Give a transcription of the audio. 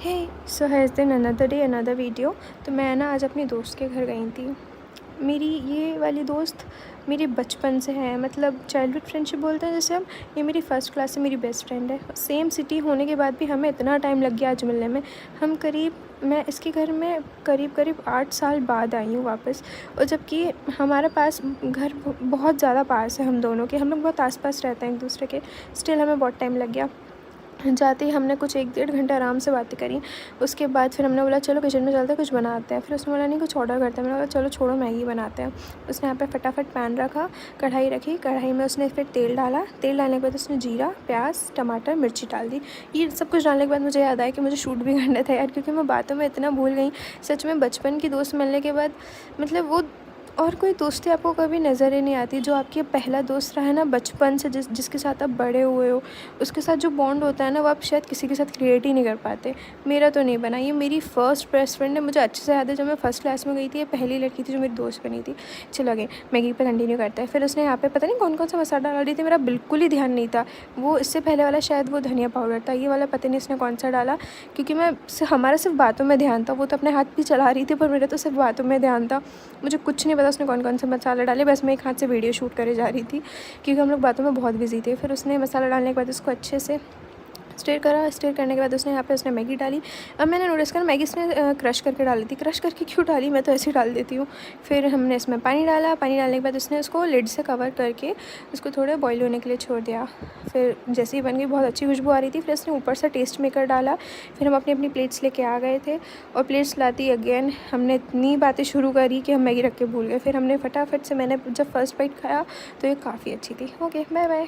Hey so has दिन another day another video. तो मैं ना आज अपनी दोस्त के घर गई थी। मेरी ये वाली दोस्त मेरी बचपन से है, मतलब चाइल्डहुड फ्रेंडशिप बोलते हैं जैसे हम। ये मेरी फ़र्स्ट क्लास से मेरी बेस्ट फ्रेंड है। सेम सिटी होने के बाद भी हमें इतना टाइम लग गया आज मिलने में। मैं इसके घर में करीब 8 साल बाद आई हूँ वापस। और जबकि हमारे पास घर बहुत ज़्यादा पास है, हम दोनों के, हम लोग बहुत आस-पास रहते हैं एक दूसरे के। स्टिल हमें बहुत टाइम लग गया। जाते ही हमने कुछ 1-1.5 घंटा आराम से बातें करी। उसके बाद फिर हमने बोला चलो किचन में चलते हैं, कुछ बनाते हैं। फिर उसने बोला नहीं कुछ ऑर्डर करते हैं। मैंने बोला चलो छोड़ो मैगी बनाते हैं। उसने यहाँ पे फटाफट पैन रखा, कढ़ाई रखी, कढ़ाई में उसने फिर तेल डाला। तेल डालने के बाद उसने जीरा, प्याज, टमाटर, मिर्ची डाल दी। ये सब कुछ डालने के बाद मुझे याद आया कि मुझे शूट भी करना था यार, क्योंकि मैं बातों में इतना भूल गई। सच में बचपन की दोस्त मिलने के बाद मतलब वो और कोई दोस्ती आपको कभी नज़र ही नहीं आती। जो आपके पहला दोस्त रहा है ना बचपन से, जिसके साथ आप बड़े हुए हो, उसके साथ जो बॉन्ड होता है ना वो आप शायद किसी के साथ क्रिएट ही नहीं कर पाते। मेरा तो नहीं बना। ये मेरी फ़र्स्ट बेस्ट फ्रेंड है। मुझे अच्छे से याद है जब मैं फर्स्ट क्लास में गई थी, ये पहली लड़की थी जो मेरी दोस्त बनी थी। चलो आगे मैगी पे कंटिन्यू करते हैं। फिर उसने यहाँ पे पता नहीं कौन कौन सा मसाला डाल रही थी, मेरा बिल्कुल ही ध्यान नहीं था। वो इससे पहले वाला शायद वो धनिया पाउडर था, ये वाला पता नहीं इसने कौन सा डाला, क्योंकि हमारा सिर्फ बातों में ध्यान था। वो तो अपने हाथ भी चला रही थी पर मेरा तो सिर्फ बातों में ध्यान था। मुझे कुछ नहीं पता उसने कौन कौन से मसाला डाले, बस मैं एक हाथ से वीडियो शूट करे जा रही थी क्योंकि हम लोग बातों में बहुत बिजी थे। फिर उसने मसाला डालने के बाद उसको अच्छे से स्टिर करा। स्टिर करने के बाद उसने यहाँ पे उसने मैगी डाली। अब मैंने नोटिस करा मैगी इसने क्रश करके डाली थी। क्रश करके क्यों डाली, मैं तो ऐसे ही डाल देती हूँ। फिर हमने इसमें पानी डाला। पानी डालने के बाद उसने उसको लिड से कवर करके उसको थोड़े बॉईल होने के लिए छोड़ दिया। फिर जैसे ही बन गई, बहुत अच्छी खुशबू आ रही थी। फिर उसने ऊपर से टेस्ट मेकर डाला। फिर हम अपनी अपनी प्लेट्स लेके आ गए थे और प्लेट्स लाती अगेन हमने इतनी बातें शुरू करी कि हम मैगी रख के भूल गए। फिर हमने फटाफट से, मैंने जब फर्स्ट बाइट खाया तो ये काफ़ी अच्छी थी। Okay bye bye.